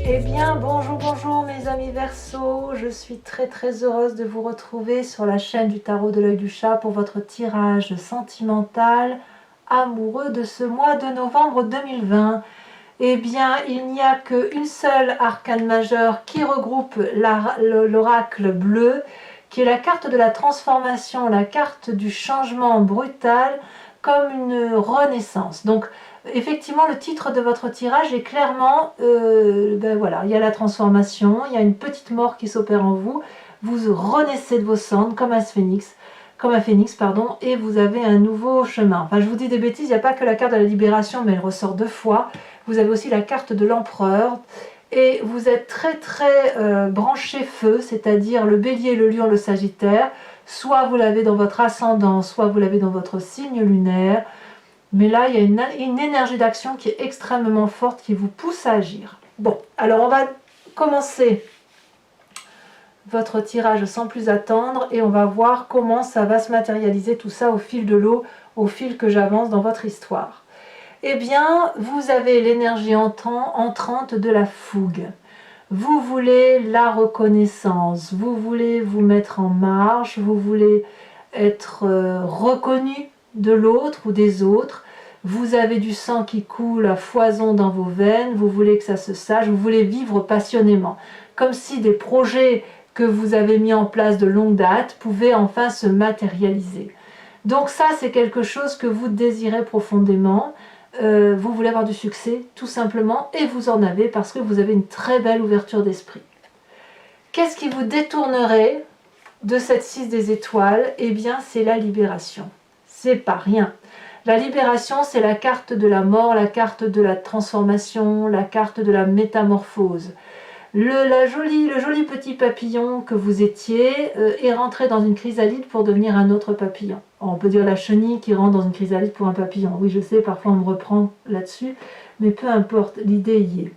Eh bien, bonjour, bonjour mes amis Verseau, je suis très heureuse de vous retrouver sur la chaîne du Tarot de l'Œil du Chat pour votre tirage sentimental amoureux de ce mois de novembre 2020. Eh bien, il n'y a qu'une seule arcane majeure qui regroupe l'oracle bleu, qui est la carte de la transformation, la carte du changement brutal, comme une renaissance. Donc, effectivement, le titre de votre tirage est clairement, ben voilà, il y a la transformation, il y a une petite mort qui s'opère en vous, vous renaissez de vos cendres comme un phénix, pardon, et vous avez un nouveau chemin. Enfin, je vous dis des bêtises, il n'y a pas que la carte de la libération, mais elle ressort deux fois. Vous avez aussi la carte de l'empereur, et vous êtes très branché feu, c'est-à-dire le bélier, le lion, le sagittaire. Soit vous l'avez dans votre ascendant, soit vous l'avez dans votre signe lunaire. Mais là, il y a une énergie d'action qui est extrêmement forte, qui vous pousse à agir. Bon, alors on va commencer votre tirage sans plus attendre et on va voir comment ça va se matérialiser tout ça au fil de l'eau, au fil que j'avance dans votre histoire. Eh bien, vous avez l'énergie entrante de la fougue. Vous voulez la reconnaissance, vous voulez vous mettre en marche, vous voulez être reconnu de l'autre ou des autres. Vous avez du sang qui coule à foison dans vos veines, vous voulez que ça se sache, vous voulez vivre passionnément. Comme si des projets que vous avez mis en place de longue date pouvaient enfin se matérialiser. Donc ça, c'est quelque chose que vous désirez profondément. Vous voulez avoir du succès, tout simplement, et vous en avez parce que vous avez une très belle ouverture d'esprit. Qu'est-ce qui vous détournerait de cette 6 des étoiles? Eh bien, c'est la libération. C'est pas rien. La libération, c'est la carte de la mort, la carte de la transformation, la carte de la métamorphose. Le joli petit papillon que vous étiez est rentré dans une chrysalide pour devenir un autre papillon. On peut dire la chenille qui rentre dans une chrysalide pour un papillon. Oui, je sais, parfois on me reprend là-dessus, mais peu importe, l'idée y est.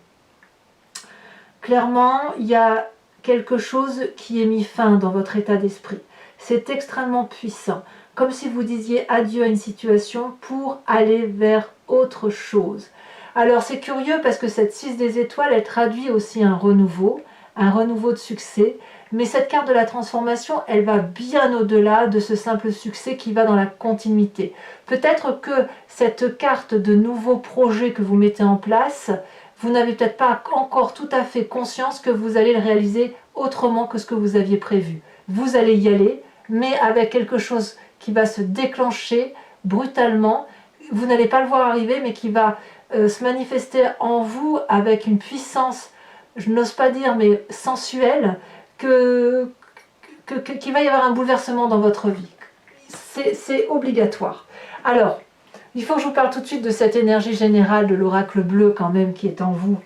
Clairement, il y a quelque chose qui est mis fin dans votre état d'esprit. C'est extrêmement puissant, comme si vous disiez adieu à une situation pour aller vers autre chose. Alors c'est curieux parce que cette 6 des étoiles, elle traduit aussi un renouveau de succès, mais cette carte de la transformation, elle va bien au-delà de ce simple succès qui va dans la continuité. Peut-être que cette carte de nouveaux projets que vous mettez en place, vous n'avez peut-être pas encore tout à fait conscience que vous allez le réaliser autrement que ce que vous aviez prévu. Vous allez y aller, mais avec quelque chose qui va se déclencher brutalement. Vous n'allez pas le voir arriver, mais qui va se manifester en vous avec une puissance, je n'ose pas dire, mais sensuelle, qu'il va y avoir un bouleversement dans votre vie. C'est obligatoire. Alors, il faut que je vous parle tout de suite de cette énergie générale de l'oracle bleu quand même qui est en vous,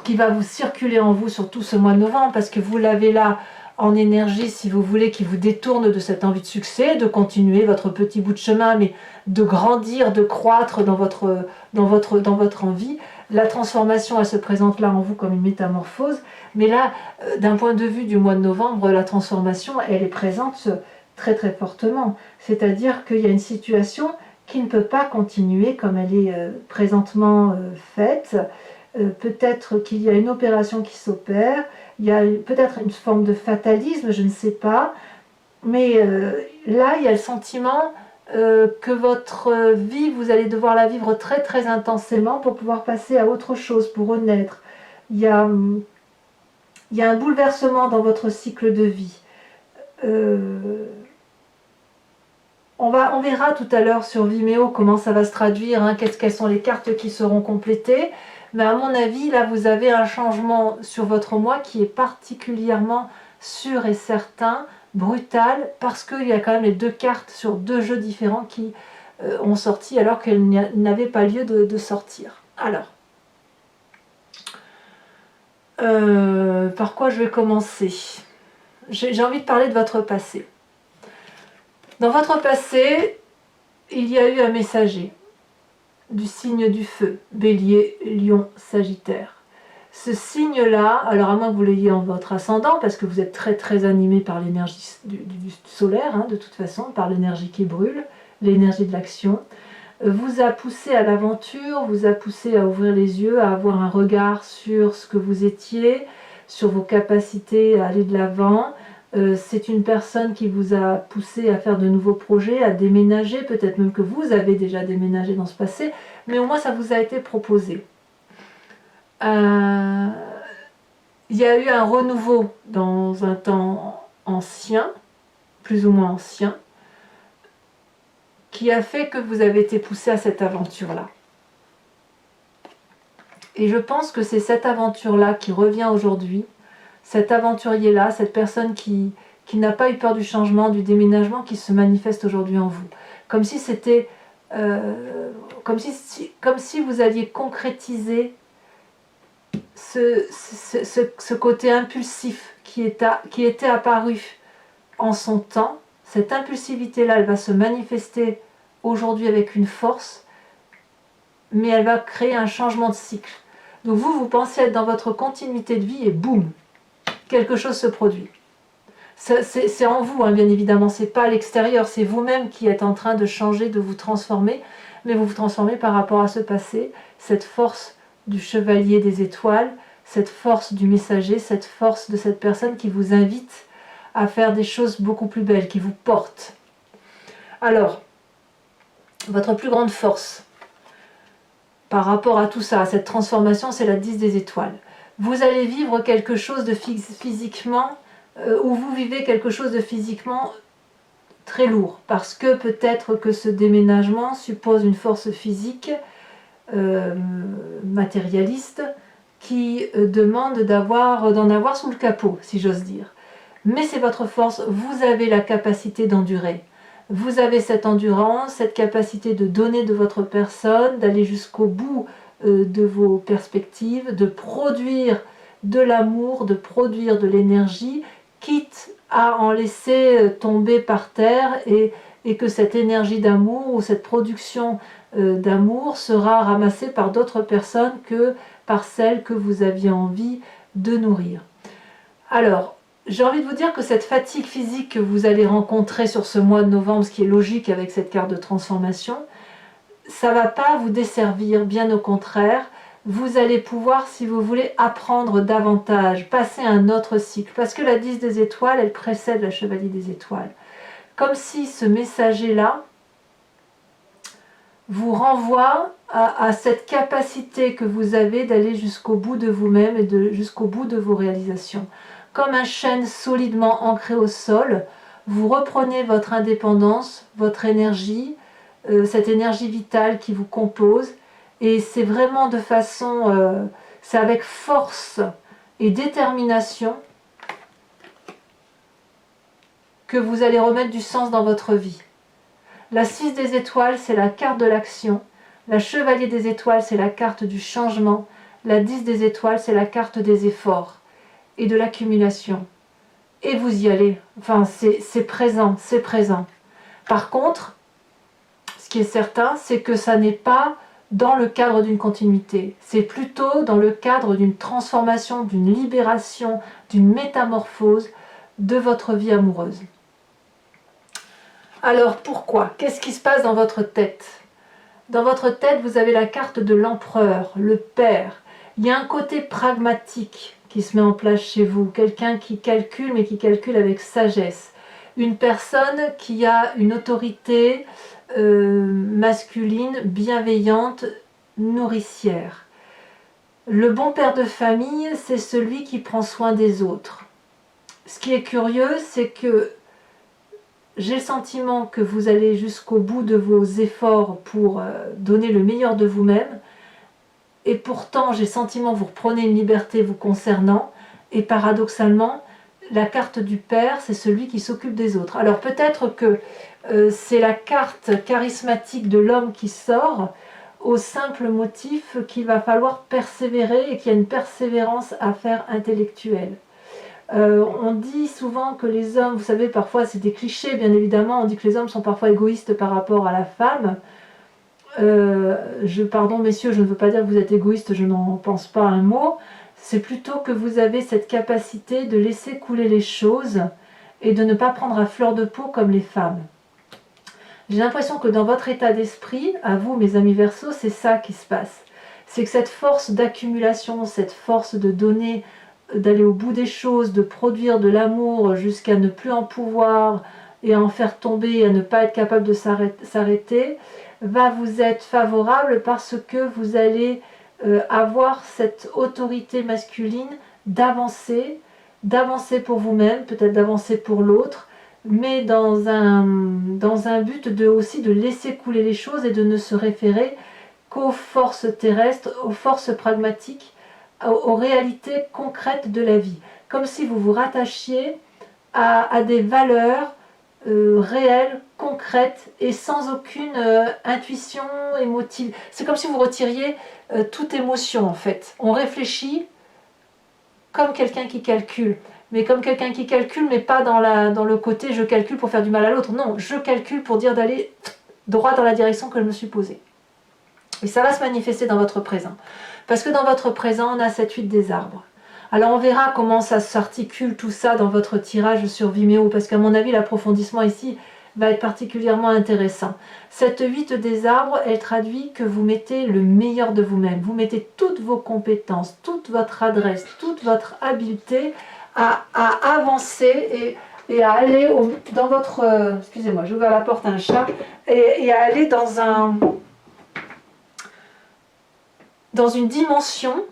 qui va vous circuler en vous sur tout ce mois de novembre, parce que vous l'avez là en énergie, si vous voulez, qui vous détourne de cette envie de succès, de continuer votre petit bout de chemin, mais de grandir, de croître dans votre envie. La transformation, elle se présente là en vous comme une métamorphose, mais là, d'un point de vue du mois de novembre, la transformation, elle est présente très fortement. C'est-à-dire qu'il y a une situation qui ne peut pas continuer comme elle est présentement faite. Peut-être qu'il y a une opération qui s'opère, il y a peut-être une forme de fatalisme, je ne sais pas, mais là il y a le sentiment que votre vie, vous allez devoir la vivre très intensément pour pouvoir passer à autre chose, pour renaître. Il y a un bouleversement dans votre cycle de vie. On verra tout à l'heure sur Vimeo comment ça va se traduire, hein, quelles sont les cartes qui seront complétées. Mais à mon avis, là, vous avez un changement sur votre mois qui est particulièrement sûr et certain, brutal, parce qu'il y a quand même les deux cartes sur deux jeux différents qui ont sorti alors qu'elles n'avaient pas lieu de sortir. Alors, par quoi je vais commencer? J'ai envie de parler de votre passé. Dans votre passé, il y a eu un messager du signe du feu, Bélier, Lion, Sagittaire. Ce signe-là, alors à moins que vous l'ayez en votre ascendant, parce que vous êtes très animé par l'énergie du solaire, hein, de toute façon, par l'énergie qui brûle, l'énergie de l'action, vous a poussé à l'aventure, vous a poussé à ouvrir les yeux, à avoir un regard sur ce que vous étiez, sur vos capacités à aller de l'avant. C'est une personne qui vous a poussé à faire de nouveaux projets, à déménager, peut-être même que vous avez déjà déménagé dans ce passé, mais au moins ça vous a été proposé. Il y a eu un renouveau dans un temps ancien, plus ou moins ancien, qui a fait que vous avez été poussé à cette aventure-là. Et je pense que c'est cette aventure-là qui revient aujourd'hui, cet aventurier-là, cette personne qui n'a pas eu peur du changement, du déménagement, qui se manifeste aujourd'hui en vous. Comme si c'était, comme si vous alliez concrétiser ce côté impulsif qui était apparu en son temps. Cette impulsivité-là, elle va se manifester aujourd'hui avec une force, mais elle va créer un changement de cycle. Donc vous pensez être dans votre continuité de vie et boum, quelque chose se produit. C'est en vous, hein, bien évidemment, c'est pas à l'extérieur, c'est vous-même qui êtes en train de changer, de vous transformer, mais vous vous transformez par rapport à ce passé, cette force du chevalier des étoiles, cette force du messager, cette force de cette personne qui vous invite à faire des choses beaucoup plus belles, qui vous porte. Alors, votre plus grande force par rapport à tout ça, à cette transformation, c'est la 10 des étoiles. Vous allez vivre quelque chose de physiquement, ou vous vivez quelque chose de physiquement très lourd, parce que peut-être que ce déménagement suppose une force physique matérialiste qui demande d'en avoir sous le capot, si j'ose dire. Mais c'est votre force, vous avez la capacité d'endurer. Vous avez cette endurance, cette capacité de donner de votre personne, d'aller jusqu'au bout de vos perspectives, de produire de l'amour, de produire de l'énergie, quitte à en laisser tomber par terre et que cette énergie d'amour ou cette production d'amour sera ramassée par d'autres personnes que par celles que vous aviez envie de nourrir. Alors, j'ai envie de vous dire que cette fatigue physique que vous allez rencontrer sur ce mois de novembre, ce qui est logique avec cette carte de transformation, ça ne va pas vous desservir, bien au contraire. Vous allez pouvoir, si vous voulez, apprendre davantage, passer un autre cycle. Parce que la 10 des étoiles, elle précède la chevalier des étoiles. Comme si ce messager-là vous renvoie à cette capacité que vous avez d'aller jusqu'au bout de vous-même et jusqu'au bout de vos réalisations. Comme un chêne solidement ancré au sol, vous reprenez votre indépendance, votre énergie, cette énergie vitale qui vous compose, et c'est vraiment de façon, c'est avec force et détermination que vous allez remettre du sens dans votre vie. La 6 des étoiles, c'est la carte de l'action. La chevalier des étoiles, c'est la carte du changement. La 10 des étoiles, c'est la carte des efforts et de l'accumulation. Et vous y allez. Enfin, c'est présent, c'est présent. Par contre, ce qui est certain, c'est que ça n'est pas dans le cadre d'une continuité. C'est plutôt dans le cadre d'une transformation, d'une libération, d'une métamorphose de votre vie amoureuse. Alors pourquoi? Qu'est-ce qui se passe dans votre tête? Dans votre tête, vous avez la carte de l'empereur, le père. Il y a un côté pragmatique qui se met en place chez vous, quelqu'un qui calcule, mais qui calcule avec sagesse. Une personne qui a une autorité masculine, bienveillante, nourricière. Le bon père de famille, c'est celui qui prend soin des autres. Ce qui est curieux, c'est que j'ai le sentiment que vous allez jusqu'au bout de vos efforts pour donner le meilleur de vous-même, et pourtant j'ai le sentiment que vous reprenez une liberté vous concernant, et paradoxalement, la carte du père, c'est celui qui s'occupe des autres. Alors peut-être que c'est la carte charismatique de l'homme qui sort, au simple motif qu'il va falloir persévérer et qu'il y a une persévérance à faire intellectuelle. On dit souvent que les hommes, vous savez, parfois c'est des clichés bien évidemment, on dit que les hommes sont parfois égoïstes par rapport à la femme. Pardon messieurs, je ne veux pas dire que vous êtes égoïste, je n'en pense pas un mot. C'est plutôt que vous avez cette capacité de laisser couler les choses et de ne pas prendre à fleur de peau comme les femmes. J'ai l'impression que dans votre état d'esprit, à vous mes amis Verseaux, c'est ça qui se passe. C'est que cette force d'accumulation, cette force de donner, d'aller au bout des choses, de produire de l'amour jusqu'à ne plus en pouvoir et à en faire tomber, et à ne pas être capable de s'arrêter, va vous être favorable parce que vous allez avoir cette autorité masculine d'avancer pour vous-même, peut-être d'avancer pour l'autre, mais dans un but aussi de laisser couler les choses et de ne se référer qu'aux forces terrestres, aux forces pragmatiques, aux réalités concrètes de la vie. Comme si vous vous rattachiez à des valeurs réelles, concrètes et sans aucune intuition émotive. C'est comme si vous retiriez toute émotion en fait. On réfléchit comme quelqu'un qui calcule. Mais comme quelqu'un qui calcule, mais pas dans le côté je calcule pour faire du mal à l'autre. Non, je calcule pour dire d'aller droit dans la direction que je me suis posée. Et ça va se manifester dans votre présent. Parce que dans votre présent, on a cette huile des arbres. Alors on verra comment ça s'articule tout ça dans votre tirage sur Vimeo, parce qu'à mon avis, l'approfondissement ici va être particulièrement intéressant. Cette 8 des arbres, elle traduit que vous mettez le meilleur de vous-même. Vous mettez toutes vos compétences, toute votre adresse, toute votre habileté à avancer et à aller dans votre... excusez-moi, j'ai ouvert la porte à un chat. Et à aller dans une dimension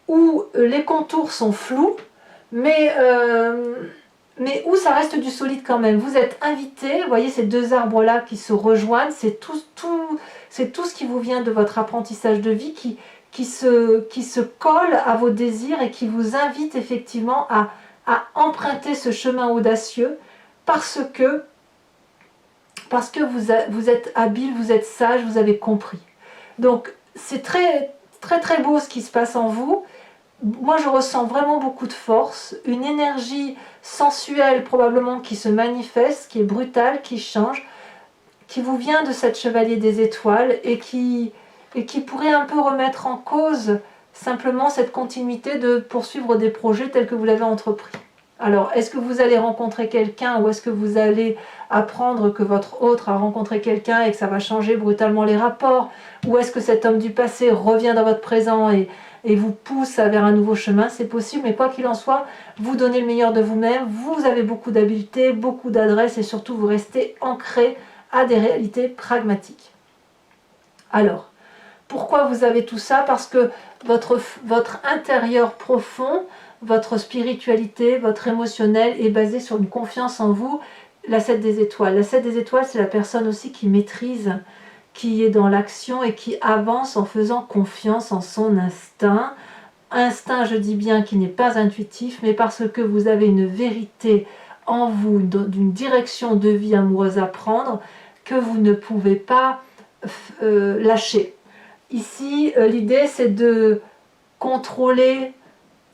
où les contours sont flous, mais où ça reste du solide quand même. Vous êtes invité, vous voyez ces deux arbres-là qui se rejoignent, c'est tout ce qui vous vient de votre apprentissage de vie qui se colle à vos désirs et qui vous invite effectivement à emprunter ce chemin audacieux parce que vous êtes habile, vous êtes sage, vous avez compris. Donc c'est très très très beau ce qui se passe en vous. Moi je ressens vraiment beaucoup de force, une énergie sensuelle probablement qui se manifeste, qui est brutale, qui change, qui vous vient de cette chevalier des étoiles et qui pourrait un peu remettre en cause simplement cette continuité de poursuivre des projets tels que vous l'avez entrepris. Alors, est-ce que vous allez rencontrer quelqu'un ou est-ce que vous allez apprendre que votre autre a rencontré quelqu'un et que ça va changer brutalement les rapports? Ou est-ce que cet homme du passé revient dans votre présent et vous pousse vers un nouveau chemin? C'est possible, mais quoi qu'il en soit, vous donnez le meilleur de vous-même, vous avez beaucoup d'habileté, beaucoup d'adresse et surtout vous restez ancré à des réalités pragmatiques. Alors, pourquoi vous avez tout ça? Parce que votre intérieur profond, votre spiritualité, votre émotionnel est basé sur une confiance en vous. La 7 des étoiles. La 7 des étoiles, c'est la personne aussi qui maîtrise, qui est dans l'action et qui avance en faisant confiance en son instinct. Instinct, je dis bien, qui n'est pas intuitif, mais parce que vous avez une vérité en vous, d'une direction de vie amoureuse à prendre, que vous ne pouvez pas lâcher. Ici, l'idée, c'est de contrôler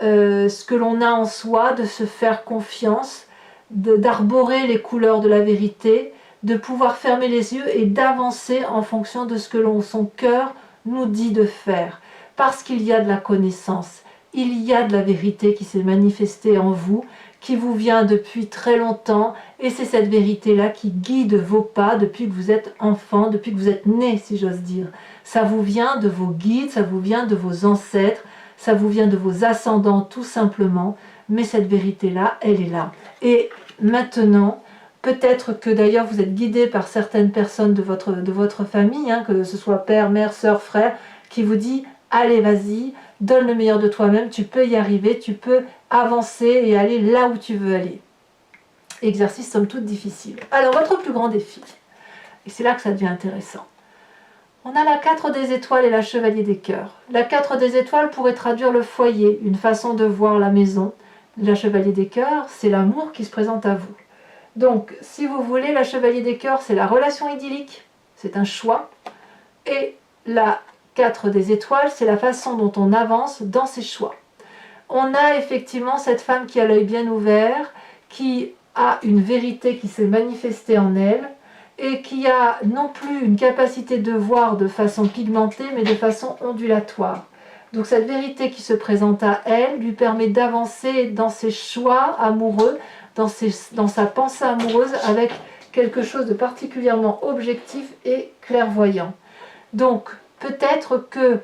ce que l'on a en soi, de se faire confiance, d'arborer les couleurs de la vérité, de pouvoir fermer les yeux et d'avancer en fonction de ce que son cœur nous dit de faire. Parce qu'il y a de la connaissance, il y a de la vérité qui s'est manifestée en vous, qui vous vient depuis très longtemps, et c'est cette vérité-là qui guide vos pas depuis que vous êtes enfant, depuis que vous êtes né, si j'ose dire. Ça vous vient de vos guides, ça vous vient de vos ancêtres, ça vous vient de vos ascendants tout simplement, mais cette vérité-là, elle est là. Et maintenant, peut-être que d'ailleurs vous êtes guidé par certaines personnes de votre famille, hein, que ce soit père, mère, soeur, frère, qui vous dit « Allez, vas-y, donne le meilleur de toi-même, tu peux y arriver, tu peux avancer et aller là où tu veux aller. » Exercice somme toute difficile. Alors, votre plus grand défi, et c'est là que ça devient intéressant. On a la 4 des étoiles et la chevalier des cœurs. La 4 des étoiles pourrait traduire le foyer, une façon de voir la maison. La chevalier des cœurs, c'est l'amour qui se présente à vous. Donc, si vous voulez, la chevalier des cœurs, c'est la relation idyllique, c'est un choix. Et la 4 des étoiles, c'est la façon dont on avance dans ses choix. On a effectivement cette femme qui a l'œil bien ouvert, qui a une vérité qui s'est manifestée en elle, et qui a non plus une capacité de voir de façon pigmentée, mais de façon ondulatoire. Donc cette vérité qui se présente à elle lui permet d'avancer dans ses choix amoureux, dans sa pensée amoureuse avec quelque chose de particulièrement objectif et clairvoyant. Donc, peut-être que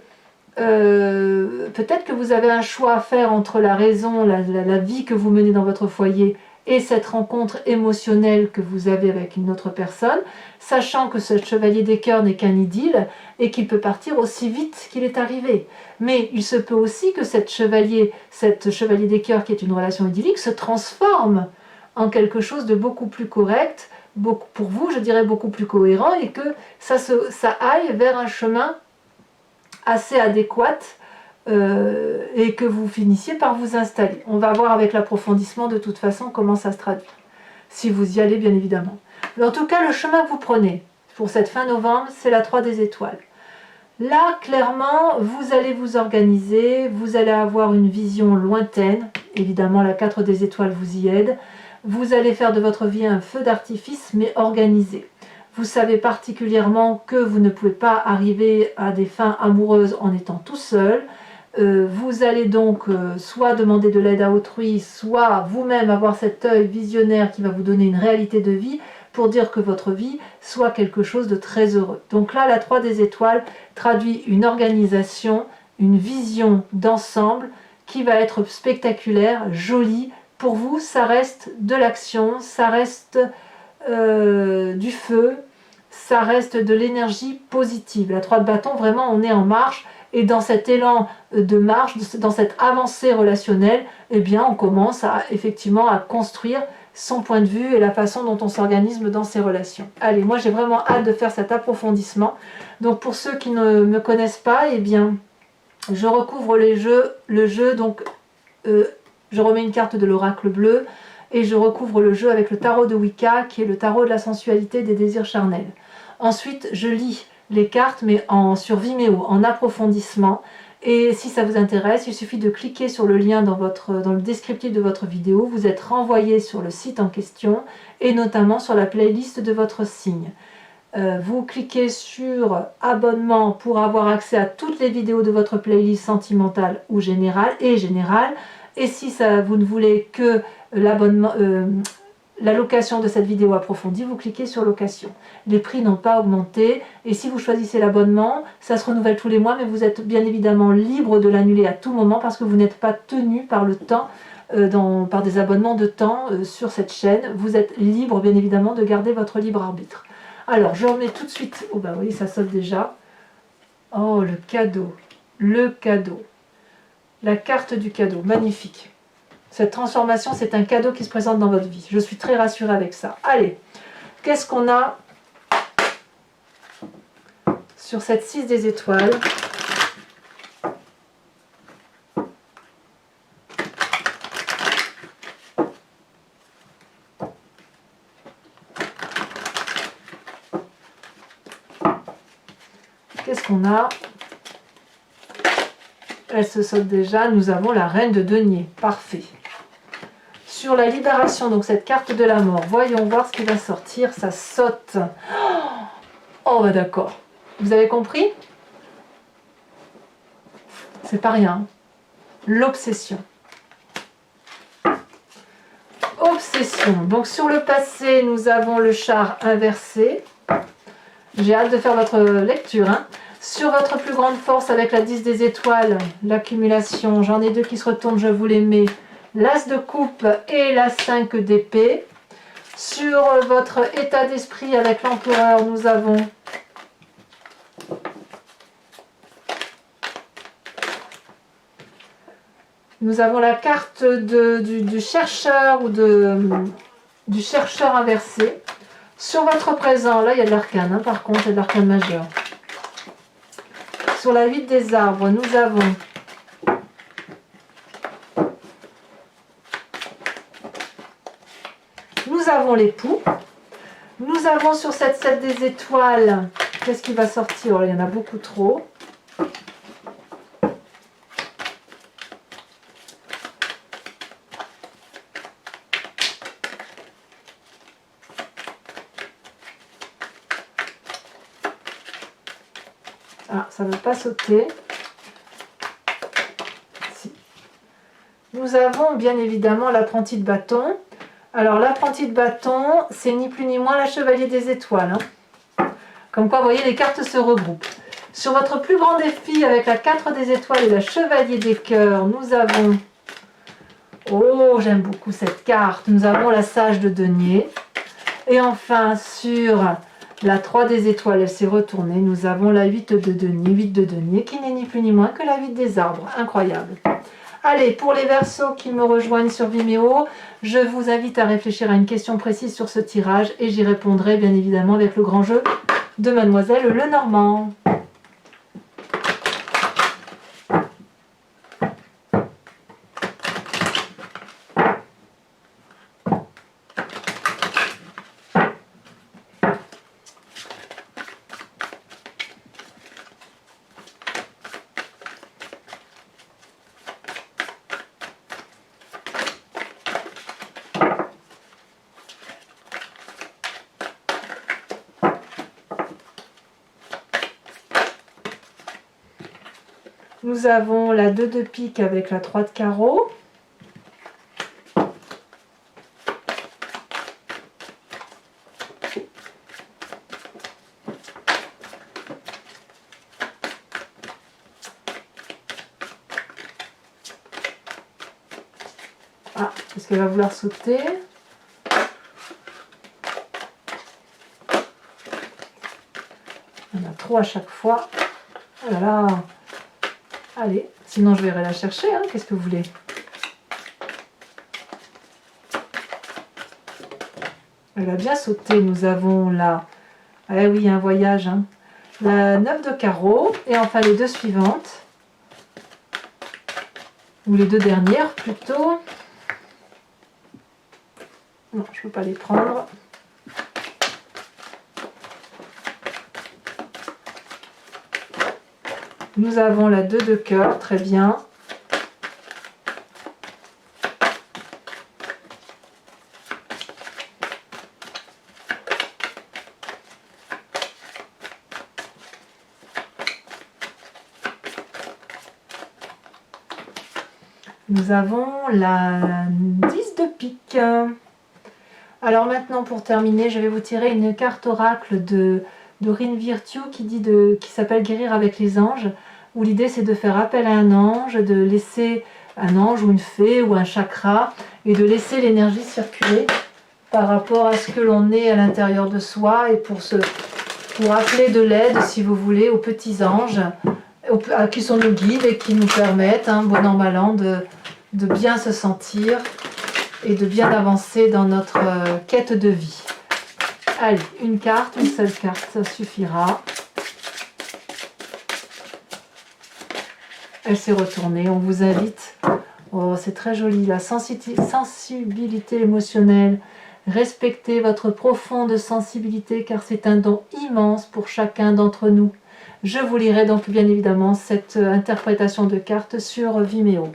vous avez un choix à faire entre la raison, la vie que vous menez dans votre foyer et cette rencontre émotionnelle que vous avez avec une autre personne, sachant que ce chevalier des cœurs n'est qu'un idylle et qu'il peut partir aussi vite qu'il est arrivé. Mais il se peut aussi que cette chevalier des cœurs qui est une relation idyllique se transforme en quelque chose de beaucoup plus correct, pour vous, je dirais beaucoup plus cohérent, et que ça aille vers un chemin assez adéquate et que vous finissiez par vous installer. On va voir avec l'approfondissement de toute façon comment ça se traduit, si vous y allez bien évidemment. Mais en tout cas, le chemin que vous prenez pour cette fin novembre, c'est la 3 des étoiles. Là, clairement, vous allez vous organiser, vous allez avoir une vision lointaine, évidemment la 4 des étoiles vous y aide, vous allez faire de votre vie un feu d'artifice, mais organisé. Vous savez particulièrement que vous ne pouvez pas arriver à des fins amoureuses en étant tout seul. Vous allez donc soit demander de l'aide à autrui, soit vous-même avoir cet œil visionnaire qui va vous donner une réalité de vie pour dire que votre vie soit quelque chose de très heureux. Donc là, la 3 des étoiles traduit une organisation, une vision d'ensemble qui va être spectaculaire, jolie. Pour vous, ça reste de l'action, ça reste du feu, ça reste de l'énergie positive. La 3 de bâton, vraiment, on est en marche. Et dans cet élan de marche, dans cette avancée relationnelle, eh bien, on commence effectivement à construire son point de vue et la façon dont on s'organise dans ses relations. Allez, moi j'ai vraiment hâte de faire cet approfondissement. Donc pour ceux qui ne me connaissent pas, eh bien, je recouvre le jeu, donc je remets une carte de l'oracle bleu et je recouvre le jeu avec le tarot de Wicca, qui est le tarot de la sensualité, des désirs charnels. Ensuite, je lis les cartes, mais sur Vimeo, en approfondissement. Et si ça vous intéresse, il suffit de cliquer sur le lien dans le descriptif de votre vidéo. Vous êtes renvoyé sur le site en question et notamment sur la playlist de votre signe. Vous cliquez sur abonnement pour avoir accès à toutes les vidéos de votre playlist sentimentale ou générale. Et si vous ne voulez que l'abonnement, la location de cette vidéo approfondie, vous cliquez sur location. Les prix n'ont pas augmenté et si vous choisissez l'abonnement, ça se renouvelle tous les mois, mais vous êtes bien évidemment libre de l'annuler à tout moment parce que vous n'êtes pas tenu par le temps, par des abonnements de temps sur cette chaîne. Vous êtes libre bien évidemment de garder votre libre arbitre. Alors je remets tout de suite, oh bah oui, ça saute déjà. Oh, le cadeau, la carte du cadeau, magnifique. Cette transformation, c'est un cadeau qui se présente dans votre vie. Je suis très rassurée avec ça. Allez, qu'est-ce qu'on a sur cette 6 des étoiles? Qu'est-ce qu'on a? Elle se saute déjà. Nous avons la reine de denier. Parfait. Sur la libération, donc cette carte de la mort, voyons voir ce qui va sortir. Ça saute. Oh, bah d'accord. Vous avez compris? C'est pas rien. L'obsession. Obsession. Donc sur le passé, nous avons le char inversé. J'ai hâte de faire votre lecture. Hein. Sur votre plus grande force avec la 10 des étoiles, l'accumulation, j'en ai deux qui se retournent, je vous les mets. L'as de coupe et la 5 d'épée. Sur votre état d'esprit avec l'empereur, nous avons la carte du chercheur ou du chercheur inversé. Sur votre présent, là il y a de l'arcane, hein, par contre, il y a de l'arcane majeur. Sur la 8 des arbres, nous avons l'époux. Nous avons sur cette 7 des étoiles, qu'est-ce qui va sortir? Oh, il y en a beaucoup trop. Ah, ça ne veut pas sauter. Si. Nous avons bien évidemment l'apprenti de bâton Alors l'apprenti de bâton, c'est ni plus ni moins la chevalier des étoiles. Hein. Comme quoi, vous voyez, les cartes se regroupent. Sur votre plus grand défi avec la 4 des étoiles et la chevalier des cœurs, nous avons... Oh, j'aime beaucoup cette carte. Nous avons la sage de denier. Et enfin, sur la 3 des étoiles, elle s'est retournée. Nous avons la 8 de denier. 8 de denier qui n'est ni plus ni moins que la 8 des arbres. Incroyable. Allez, pour les Verseaux qui me rejoignent sur Vimeo, je vous invite à réfléchir à une question précise sur ce tirage et j'y répondrai bien évidemment avec le grand jeu de Mademoiselle Lenormand. Nous avons la 2 de pique avec la 3 de carreau. Ah, est-ce qu'elle va vouloir sauter? Il y en a trop à chaque fois. Oh là là. Allez, sinon je vais aller la chercher, hein. Qu'est-ce que vous voulez? Elle a bien sauté. Nous avons la... Ah oui, un voyage. Hein. La 9 de carreau. Et enfin les deux suivantes. Ou les deux dernières plutôt. Non, je ne peux pas les prendre. Nous avons la 2 de cœur, très bien. Nous avons la 10 de pique. Alors maintenant, pour terminer, je vais vous tirer une carte oracle de Rin Virtue qui s'appelle Guérir avec les anges, où l'idée c'est de faire appel à un ange, de laisser un ange ou une fée ou un chakra, et de laisser l'énergie circuler par rapport à ce que l'on est à l'intérieur de soi, et pour appeler de l'aide, si vous voulez, aux petits anges, qui sont nos guides et qui nous permettent, bon an mal an, de bien se sentir et de bien avancer dans notre quête de vie. Allez, une seule carte, ça suffira. Elle s'est retournée, on vous invite. Oh, c'est très joli, la sensibilité émotionnelle. Respectez votre profonde sensibilité car c'est un don immense pour chacun d'entre nous. Je vous lirai donc bien évidemment cette interprétation de cartes sur Vimeo.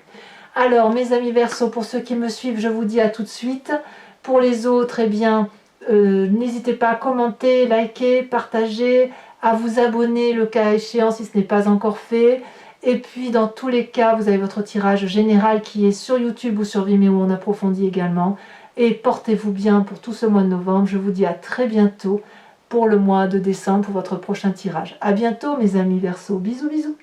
Alors mes amis Verseaux, pour ceux qui me suivent, je vous dis à tout de suite. Pour les autres, eh bien, n'hésitez pas à commenter, liker, partager, à vous abonner le cas échéant si ce n'est pas encore fait. Et puis dans tous les cas, vous avez votre tirage général qui est sur YouTube ou sur Vimeo, on approfondit également. Et portez-vous bien pour tout ce mois de novembre. Je vous dis à très bientôt pour le mois de décembre pour votre prochain tirage. À bientôt mes amis Verseaux. Bisous bisous.